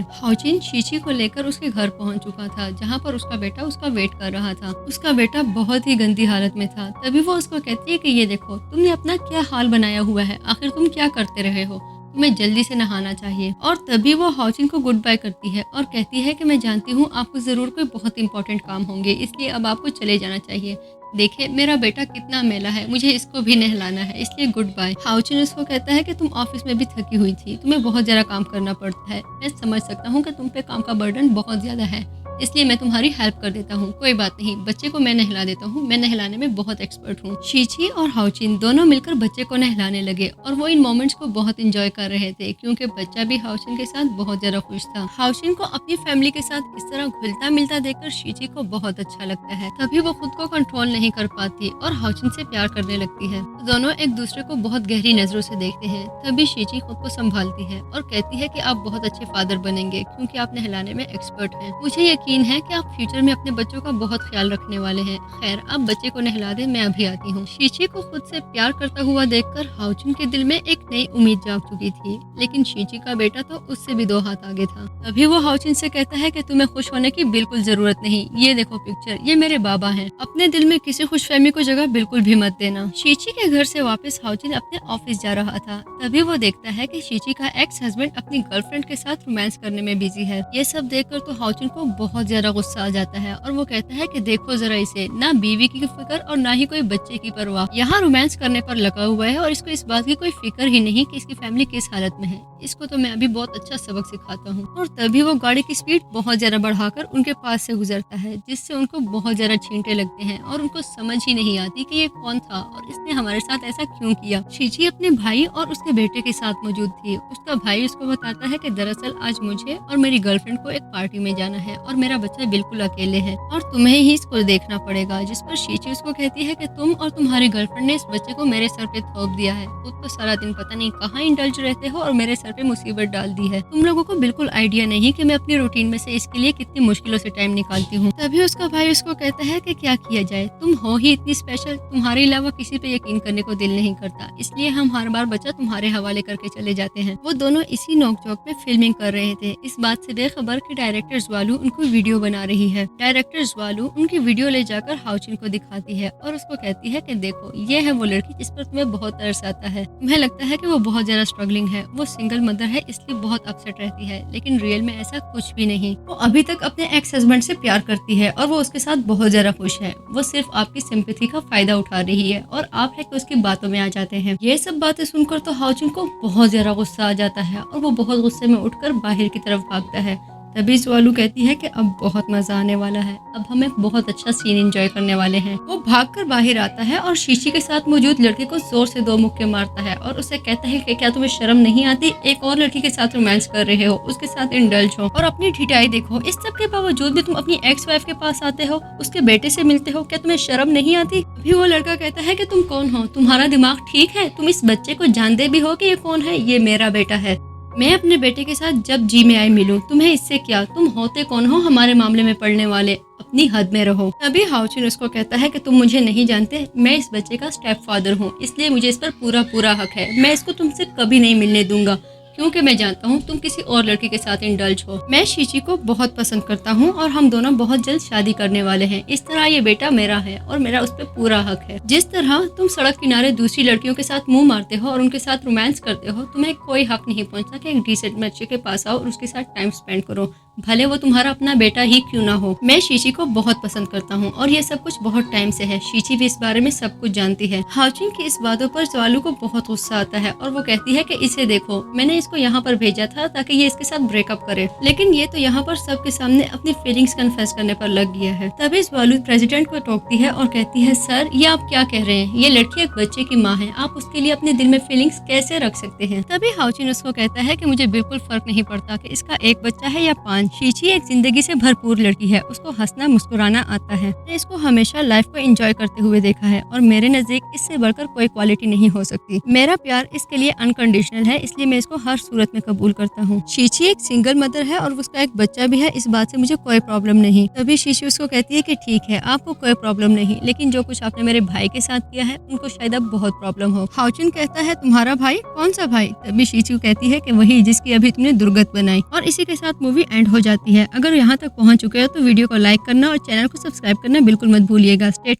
हाउचिन शीची को लेकर उसके घर पहुँच चुका था जहाँ पर उसका बेटा उसका वेट कर रहा था। उसका बेटा बहुत ही गंदी हालत में था। तभी वो उसको कहती है कि ये देखो, तुमने अपना क्या हाल बनाया हुआ है, आखिर तुम क्या करते रहे हो, तुम्हें जल्दी से नहाना चाहिए। और तभी वो हाउचिन को गुड बाय करती है और कहती है कि मैं जानती हूँ आपको जरूर कोई बहुत इंपॉर्टेंट काम होंगे, इसलिए अब आपको चले जाना चाहिए। देखिए मेरा बेटा कितना मेला है, मुझे इसको भी नहलाना है, इसलिए गुड बाय। हाउचिन उसको कहता है कि तुम ऑफिस में भी थकी हुई थी, तुम्हें बहुत ज्यादा काम करना पड़ता है। मैं समझ सकता हूँ कि तुम पे काम का बर्डन बहुत ज्यादा है, इसलिए मैं तुम्हारी हेल्प कर देता हूँ। कोई बात नहीं, बच्चे को मैं नहला देता हूँ, मैं नहलाने में बहुत एक्सपर्ट हूँ। शीची और हाउचिन दोनों मिलकर बच्चे को नहलाने लगे और वो इन मोमेंट्स को बहुत एंजॉय कर रहे थे क्योंकि बच्चा भी हाउचिन के साथ बहुत ज्यादा खुश था। हाउचिन को अपनी फैमिली के साथ इस तरह घुलता मिलता देखकर शीची को बहुत अच्छा लगता है। तभी वो खुद को कंट्रोल नहीं कर पाती और हाउचिन से प्यार करने लगती है। दोनों एक दूसरे को बहुत गहरी नजरों से देखते हैं। तभी शीची खुद को संभालती है और कहती है कि आप बहुत अच्छे फादर बनेंगे क्योंकि आप नहलाने में एक्सपर्ट हैं। मुझे यकीन है कि आप फ्यूचर में अपने बच्चों का बहुत ख्याल रखने वाले हैं। खैर आप बच्चे को नहला दे, मैं अभी आती हूँ। शीची को खुद से प्यार करता हुआ देखकर हाउचिन के दिल में एक नई उम्मीद जाग चुकी थी, लेकिन शीची का बेटा तो उससे भी 2 हाथ आगे था। तभी वो हाउचिन से कहता है कि तुम्हें खुश होने की बिल्कुल जरूरत नहीं, ये देखो पिक्चर, ये मेरे बाबा हैं। अपने दिल में किसी खुशफहमी को जगह बिल्कुल भी मत देना। शीची के घर से वापस हाउचिन अपने ऑफिस जा रहा था। तभी वो देखता है कि शीची का एक्स हस्बैंड अपनी गर्लफ्रेंड के साथ रोमांस करने में बिजी है। ये सब देखकर तो हाउचिन को बहुत ज्यादा गुस्सा आ जाता है और वो कहता है कि देखो जरा इसे, ना बीवी की फिक्र और ना ही कोई बच्चे की परवाह, यहाँ रोमांस करने पर लगा हुआ है और इसको इस बात की कोई फिक्र ही नहीं कि इसकी फैमिली किस हालत में है। इसको तो मैं अभी बहुत अच्छा सबक सिखाता हूँ। और तभी वो गाड़ी की स्पीड बहुत ज्यादा बढ़ाकर उनके पास से गुजरता है जिससे उनको बहुत ज्यादा छींटे लगते हैं और उनको समझ ही नहीं आती कि ये कौन था और इसने हमारे साथ ऐसा क्यों किया। शीची अपने भाई और उसके बेटे के साथ मौजूद थी। उसका भाई उसको बताता है कि दरअसल आज मुझे और मेरी गर्लफ्रेंड को एक पार्टी में जाना है और मेरा बच्चा बिल्कुल अकेले है और तुम्हें ही इसको देखना पड़ेगा। जिस पर शीची उसको कहती है कि तुम और तुम्हारी गर्लफ्रेंड ने इस बच्चे को मेरे सर पे थोप दिया है। खुद तो सारा दिन पता नहीं कहाँ इंडल्ज रहते हो और मेरे सर पे मुसीबत डाल दी है। तुम लोगों को बिल्कुल आइडिया नहीं कि मैं अपनी रूटीन में से इसके लिए कितनी मुश्किलों से टाइम निकालती हूँ। तभी उसका भाई उसको कहता है कि क्या किया जाए, तुम हो ही इतनी स्पेशल, तुम्हारे अलावा किसी पे यकीन करने को दिल नहीं करता, इसलिए हम हर बार बच्चा तुम्हारे हवाले करके चले जाते हैं। वो दोनों इसी नोकझोंक में फिल्मिंग कर रहे थे, इस बात से बेखबर कि डायरेक्टर ज्वालू उनको वीडियो बना रही है। डायरेक्टर ज्वालू उनकी वीडियो ले जाकर हाउचिन को दिखाती है और उसको कहती है कि देखो ये है वो लड़की जिस पर तुम्हें बहुत तरस आता है। तुम्हें लगता है कि वो बहुत ज्यादा स्ट्रगलिंग है, वो सिंगल मदर है इसलिए बहुत अपसेट रहती है, लेकिन रियल में ऐसा कुछ भी नहीं। वो अभी तक अपने एक्स हस्बैंड से प्यार करती है और वो उसके साथ बहुत ज्यादा खुश है। वो सिर्फ आपकी सिंपैथी का फायदा उठा रही है और आप है कि उसकी बातों में आ जाते हैं। ये सब बातें सुनकर तो हाउचिन को बहुत ज्यादा गुस्सा आ जाता है और वो बहुत गुस्से में उठकर बाहर की तरफ भागता है। तभी ज्वालू कहती है कि अब बहुत मजा आने वाला है, अब हम एक बहुत अच्छा सीन एंजॉय करने वाले हैं। वो भागकर बाहर आता है और शीशी के साथ मौजूद लड़के को जोर से 2 मुक्के मारता है और उसे कहता है कि क्या तुम्हें शर्म नहीं आती, एक और लड़की के साथ रोमांस कर रहे हो, उसके साथ इंडल्ज हो और अपनी ढिठाई देखो। इस सब के बावजूद भी तुम अपनी एक्स वाइफ के पास आते हो, उसके बेटे से मिलते हो, क्या तुम्हें शर्म नहीं आती। अभी वो लड़का कहता है कि तुम कौन हो, तुम्हारा दिमाग ठीक है, तुम इस बच्चे को जानते भी हो कि ये कौन है, ये मेरा बेटा है। मैं अपने बेटे के साथ जब जी में आई मिलूं, तुम्हें इससे क्या, तुम होते कौन हो हमारे मामले में पड़ने वाले, अपनी हद में रहो। तभी हाउचिन उसको कहता है कि तुम मुझे नहीं जानते, मैं इस बच्चे का स्टेप फादर हूँ, इसलिए मुझे इस पर पूरा हक है। मैं इसको तुमसे कभी नहीं मिलने दूंगा क्योंकि मैं जानता हूँ तुम किसी और लड़की के साथ इंडल्ज हो। मैं शीची को बहुत पसंद करता हूँ और हम दोनों बहुत जल्द शादी करने वाले हैं। इस तरह ये बेटा मेरा है और मेरा उस पर पूरा हक है। जिस तरह तुम सड़क किनारे दूसरी लड़कियों के साथ मुंह मारते हो और उनके साथ रोमांस करते हो, तुम्हें कोई हक नहीं पहुँचता कि एक डिसेंट बच्चे के पास आओ और उसके साथ टाइम स्पेंड करो, भले वो तुम्हारा अपना बेटा ही क्यों ना हो। मैं शीची को बहुत पसंद करता हूँ और ये सब कुछ बहुत टाइम से है। शीची भी इस बारे में सब कुछ जानती है। हाउचिन की इस बातों पर ज्वालू को बहुत गुस्सा आता है और वो कहती है कि इसे देखो, मैंने इसको यहाँ पर भेजा था ताकि ये इसके साथ ब्रेकअप करे, लेकिन ये तो यहाँ पर सबके सामने अपनी फीलिंग्स कन्फेस करने पर लग गया है। तभी ज्वालू प्रेसिडेंट को टोकती है और कहती है, सर ये आप क्या कह रहे हैं, ये लड़की एक बच्चे की माँ है, आप उसके लिए अपने दिल में फीलिंग्स कैसे रख सकते हैं। तभी हाउचिन उसको कहता है कि मुझे बिल्कुल फर्क नहीं पड़ता कि इसका एक बच्चा है या 5 1 शीची एक जिंदगी से भरपूर लड़की है। उसको हंसना मुस्कुराना आता है। मैंने इसको हमेशा लाइफ को एंजॉय करते हुए देखा है और मेरे नजदीक इससे बढ़कर कोई क्वालिटी नहीं हो सकती। मेरा प्यार इसके लिए अनकंडीशनल है, इसलिए मैं इसको हर सूरत में कबूल करता हूँ। शीची एक सिंगल मदर है और उसका एक बच्चा भी है, इस बात से मुझे कोई प्रॉब्लम नहीं। तभी शीची उसको कहती है कि ठीक है, आपको कोई प्रॉब्लम नहीं, लेकिन जो कुछ आपने मेरे भाई के साथ किया है उनको शायद अब बहुत प्रॉब्लम हो। हाउचुन कहता है तुम्हारा भाई? कौन सा भाई? तभी शीची कहती है कि वही जिसकी अभी तुमने दुर्गत बनाई। और इसी के साथ मूवी एंड हो जाती है। अगर यहाँ तक पहुँच चुके हो तो वीडियो को लाइक करना और चैनल को सब्सक्राइब करना बिल्कुल मत भूलिएगा। स्टे